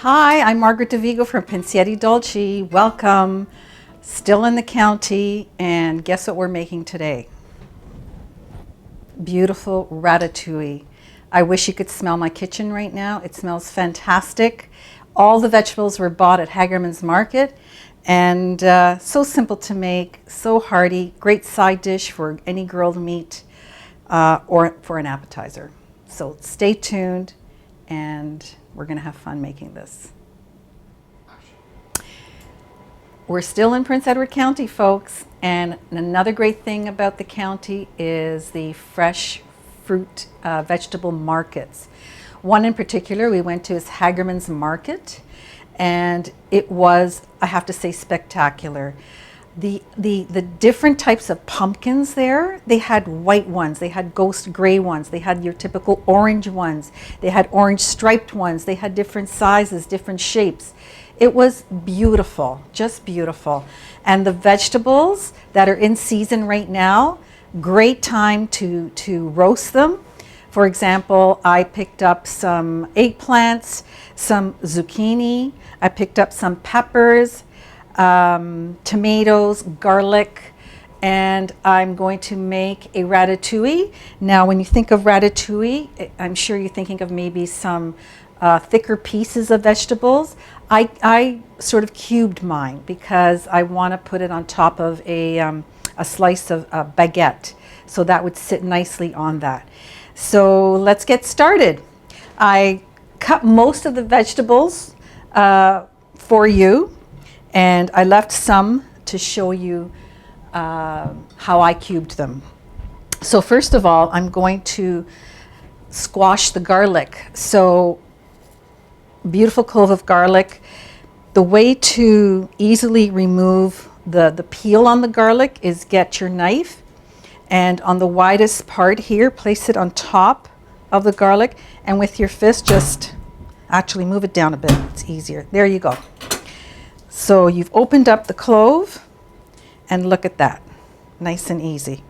Hi, I'm Margaret DeVigo from Pensieri Dolci. Welcome. Still in the county, and guess what we're making today? Beautiful ratatouille. I wish you could smell my kitchen right now. It smells fantastic. All the vegetables were bought at Hagermans Market, and so simple to make, so hearty, great side dish for any grilled meat or for an appetizer. So stay tuned, and we're going to have fun making this. We're still in Prince Edward County, folks, and another great thing about the county is the fresh fruit vegetable markets. One in particular we went to is Hagermans Market, and it was, I have to say, spectacular. The different types of pumpkins there, they had white ones, they had ghost gray ones, they had your typical orange ones, they had orange striped ones, they had different sizes, different shapes. It was beautiful, just beautiful. And the vegetables that are in season right now, great time to roast them. For example, I picked up some eggplants, some zucchini, I picked up some peppers, tomatoes, garlic, and I'm going to make a ratatouille. Now, when you think of ratatouille, I'm sure you're thinking of maybe some thicker pieces of vegetables. I sort of cubed mine because I want to put it on top of a slice of baguette, so that would sit nicely on that. So let's get started. I cut most of the vegetables for you, and I left some to show you how I cubed them. So first of all, I'm going to squash the garlic. So beautiful clove of garlic. The way to easily remove the peel on the garlic is get your knife, and on the widest part here, place it on top of the garlic, and with your fist just actually move it down a bit. It's easier. There you go. So you've opened up the clove, and look at that. Nice and easy.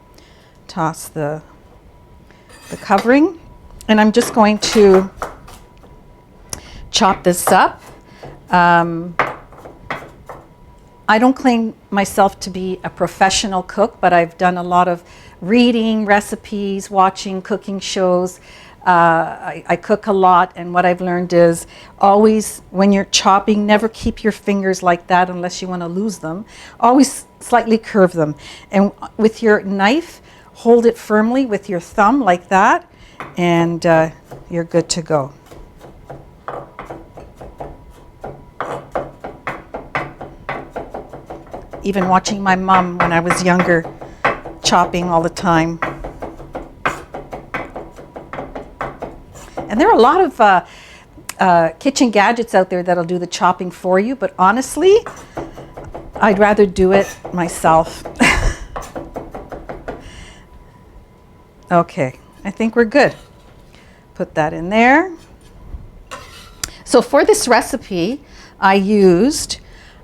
Toss the covering, and I'm just going to chop this up. I don't claim myself to be a professional cook, but I've done a lot of reading recipes, watching cooking shows. I cook a lot, and what I've learned is always when you're chopping, never keep your fingers like that unless you want to lose them. Always slightly curve them. And with your knife, hold it firmly with your thumb like that, and you're good to go. Even watching my mom when I was younger, chopping all the time. And there are a lot of kitchen gadgets out there that'll do the chopping for you, but honestly, I'd rather do it myself. Okay, I think we're good. Put that in there. So for this recipe, I used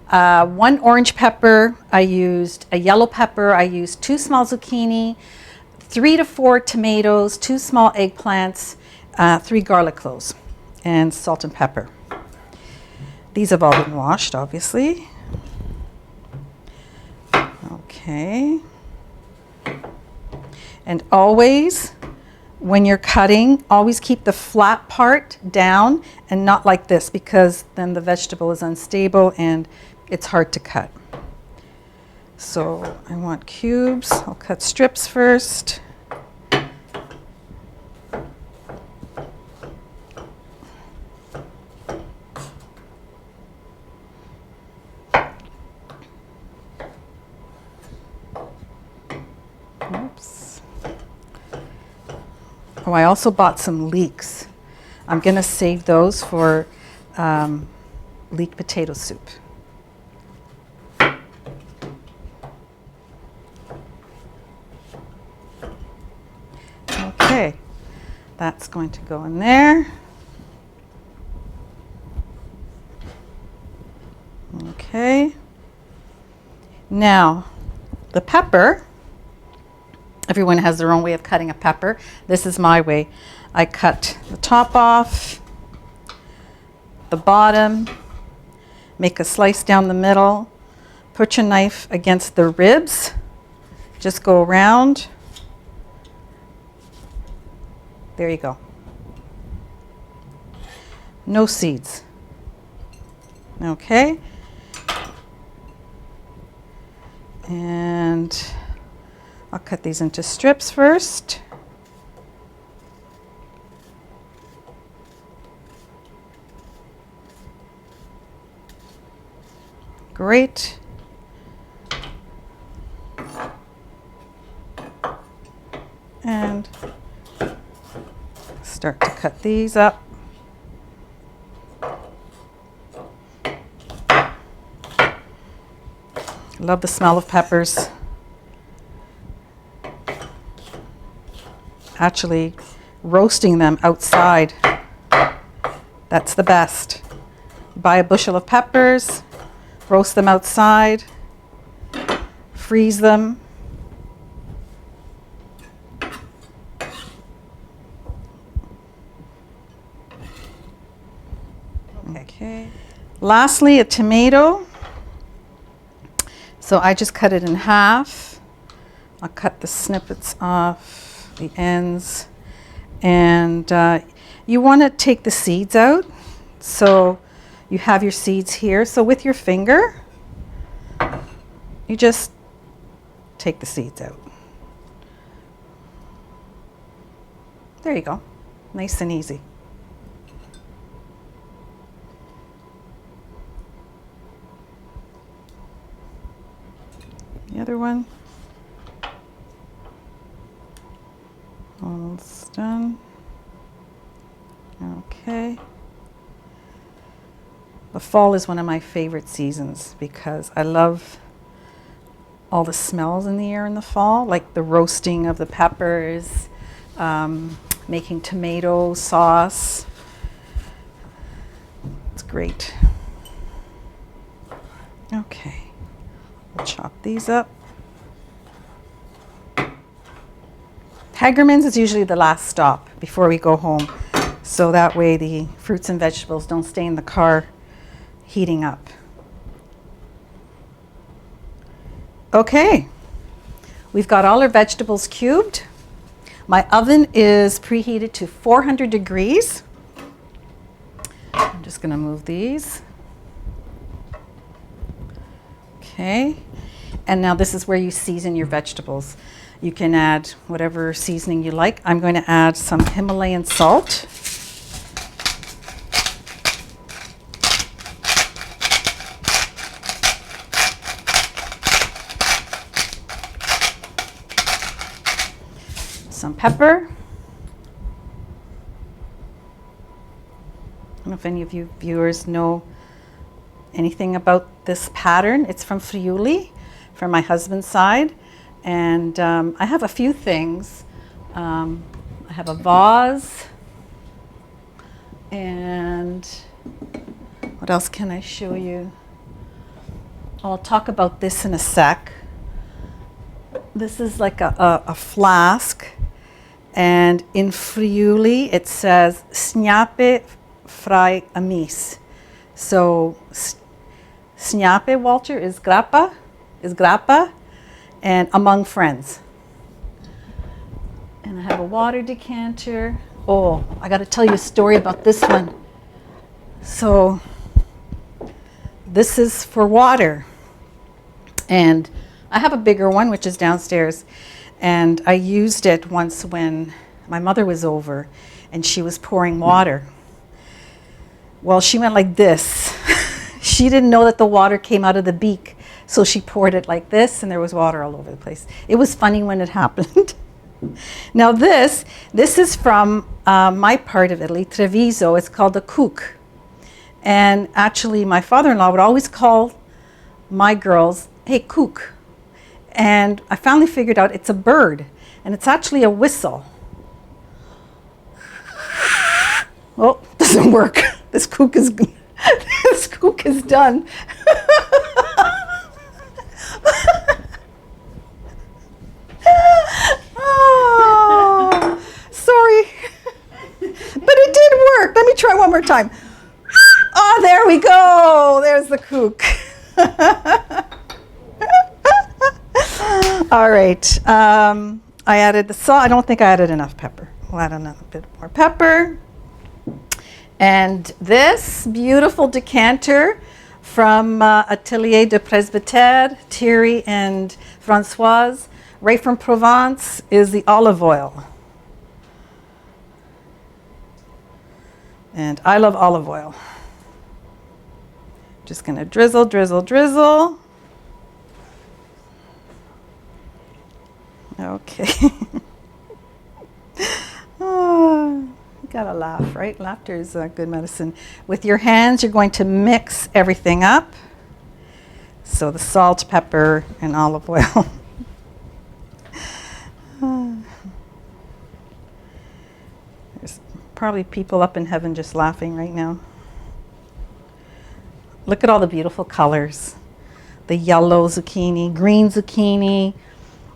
1 orange pepper, I used a yellow pepper, I used 2 small zucchini, 3 to 4 tomatoes, 2 small eggplants, 3 garlic cloves, and salt and pepper. These have all been washed, obviously. Okay. And always, when you're cutting, always keep the flat part down and not like this, because then the vegetable is unstable and it's hard to cut. So I want cubes. I'll cut strips first. Oops. Oh, I also bought some leeks. I'm going to save those for leek potato soup. Okay, that's going to go in there. Okay. Now, the pepper, everyone has their own way of cutting a pepper. This is my way. I cut the top off, the bottom, make a slice down the middle, put your knife against the ribs, just go around. There you go. No seeds. Okay. And I'll cut these into strips first. Great. And start to cut these up. Love the smell of peppers. Actually, roasting them outside, that's the best. Buy a bushel of peppers, roast them outside, freeze them. Okay. Lastly, a tomato. So I just cut it in half. I'll cut the snippets off, the ends. And you want to take the seeds out. So you have your seeds here. So with your finger, you just take the seeds out. There you go. Nice and easy. The other one. Almost done. Okay. The fall is one of my favorite seasons because I love all the smells in the air in the fall, like the roasting of the peppers, making tomato sauce. It's great. Okay. Chop these up. Hagermans is usually the last stop before we go home, so that way the fruits and vegetables don't stay in the car heating up. Okay, we've got all our vegetables cubed. My oven is preheated to 400 degrees. I'm just going to move these. Okay. And now this is where you season your vegetables. You can add whatever seasoning you like. I'm going to add some Himalayan salt. Some pepper. I don't know if any of you viewers know anything about this pattern. It's from Friuli, from my husband's side. And I have a few things. I have a vase. And what else can I show you? I'll talk about this in a sec. This is like a flask. And in Friuli, it says Snape fra amis. So Snape, Walter, is grappa, and among friends. And I have a water decanter. Oh, I got to tell you a story about this one. So this is for water. And I have a bigger one, which is downstairs. And I used it once when my mother was over and she was pouring water. Well, she went like this. She didn't know that the water came out of the beak. So she poured it like this and there was water all over the place. It was funny when it happened. Now this is from my part of Italy, Treviso. It's called a kook. And actually my father-in-law would always call my girls, hey, kook. And I finally figured out it's a bird, and it's actually a whistle. Oh, doesn't work. This kook is done. Oh, sorry. But it did work. Let me try one more time. we go. There's the kook. All right. I added the salt. I don't think I added enough pepper. We'll add a bit more pepper. And this beautiful decanter from Atelier de Presbytère, Thierry and Françoise, right from Provence, is the olive oil. And I love olive oil. Just going to drizzle, drizzle, drizzle. Okay. Oh, you gotta laugh, right? Laughter is good medicine. With your hands, you're going to mix everything up. So the salt, pepper, and olive oil. There's probably people up in heaven just laughing right now. Look at all the beautiful colors. The yellow zucchini, green zucchini,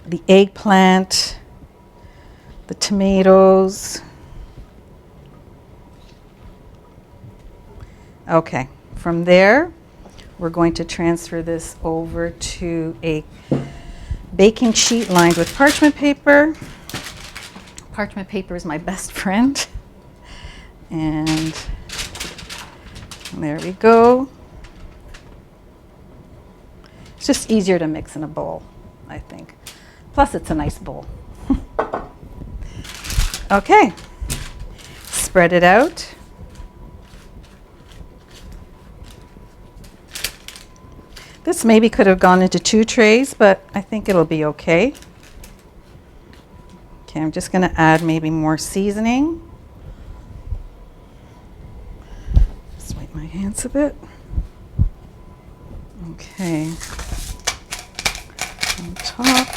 the eggplant, the tomatoes. Okay, from there, we're going to transfer this over to a baking sheet lined with parchment paper. Parchment paper is my best friend. And there we go. It's just easier to mix in a bowl, I think. Plus, it's a nice bowl. Okay, spread it out. This maybe could have gone into 2 trays, but I think it'll be okay. Okay, I'm just going to add maybe more seasoning. Just wipe my hands a bit. Okay, on top.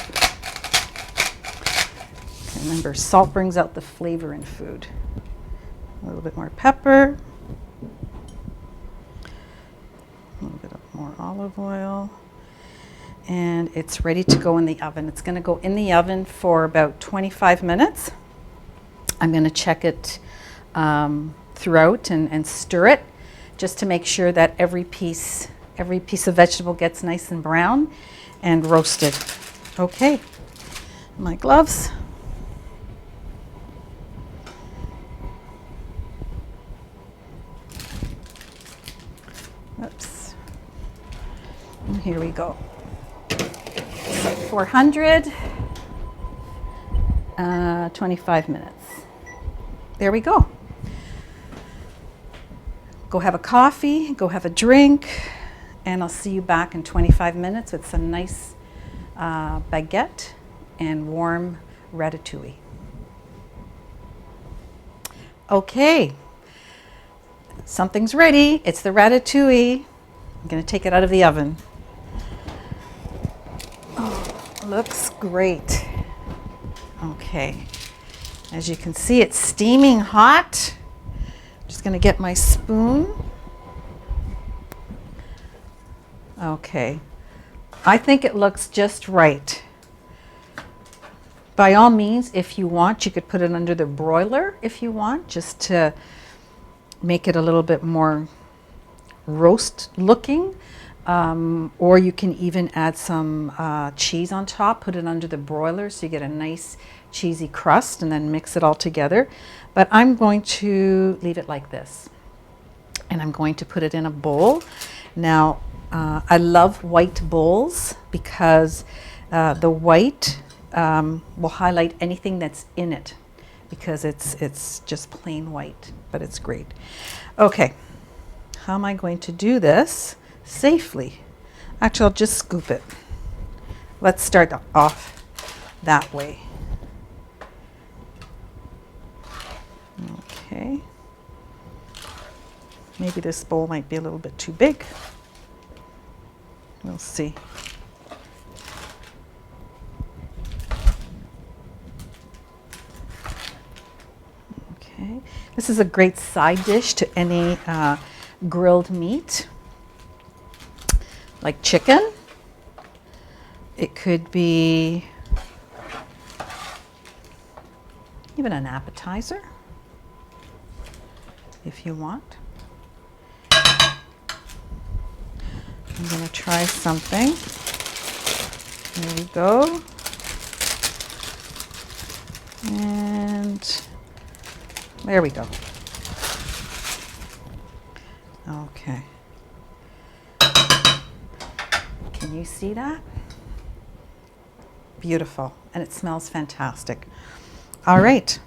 Okay, remember, salt brings out the flavor in food. A little bit more pepper. A little bit more olive oil. And it's ready to go in the oven. It's going to go in the oven for about 25 minutes. I'm going to check it throughout and stir it just to make sure that every piece of vegetable gets nice and brown and roasted. Okay, my gloves. Oops. And here we go. 400, 25 minutes. There we go. Go have a coffee, go have a drink, and I'll see you back in 25 minutes with some nice baguette and warm ratatouille. Okay, something's ready. It's the ratatouille. I'm going to take it out of the oven. Oh, looks great. Okay, as you can see, it's steaming hot. Just going to get my spoon. Okay, I think it looks just right. By all means, if you want, you could put it under the broiler if you want, just to make it a little bit more roast looking. Or you can even add some cheese on top, put it under the broiler so you get a nice cheesy crust, and then mix it all together. But I'm going to leave it like this. And I'm going to put it in a bowl. Now, I love white bowls because the white will highlight anything that's in it, because it's just plain white, but it's great. Okay, how am I going to do this safely? Actually, I'll just scoop it. Let's start off that way. Okay. Maybe this bowl might be a little bit too big. We'll see. Okay. This is a great side dish to any grilled meat, like chicken. It could be even an appetizer if you want. I'm going to try something. There we go. And there we go. Okay. Can you see that? Beautiful. And it smells fantastic. All right.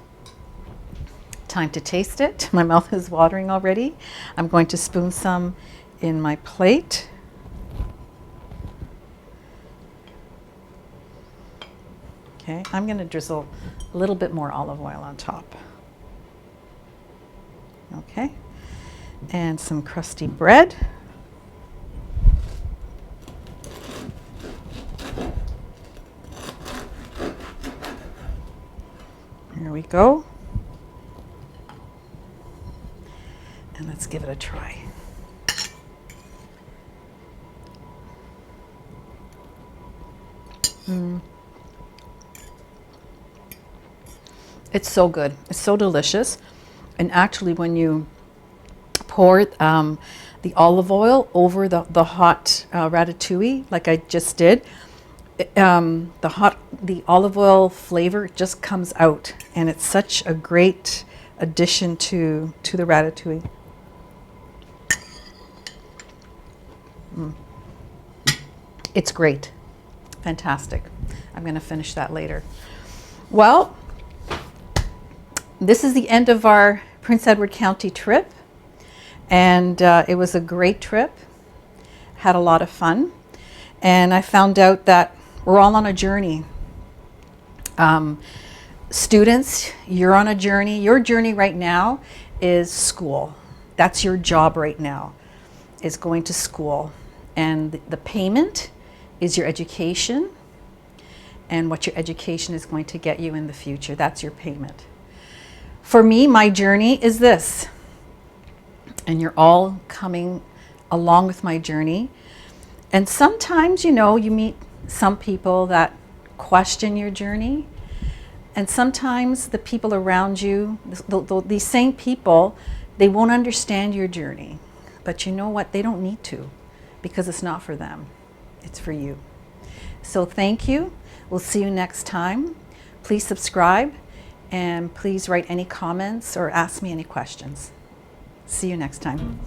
Time to taste it. My mouth is watering already. I'm going to spoon some in my plate. Okay, I'm going to drizzle a little bit more olive oil on top. Okay, and some crusty bread. Here we go. And let's give it a try. It's so good. It's so delicious. And actually, when you pour the olive oil over the hot ratatouille, like I just did, the olive oil flavor just comes out, and it's such a great addition to the ratatouille. It's great. Fantastic. I'm going to finish that later. Well, this is the end of our Prince Edward County trip, and it was a great trip. Had a lot of fun, and I found out that we're all on a journey. Students, you're on a journey. Your journey right now is school. That's your job right now, is going to school. And the payment is your education, and what your education is going to get you in the future. That's your payment. For me, my journey is this, and you're all coming along with my journey. And sometimes, you know, you meet some people that question your journey, and sometimes the people around you, these same people, they won't understand your journey. But you know what? They don't need to, because it's not for them. It's for you. So thank you. We'll see you next time. Please subscribe. And please write any comments or ask me any questions. See you next time.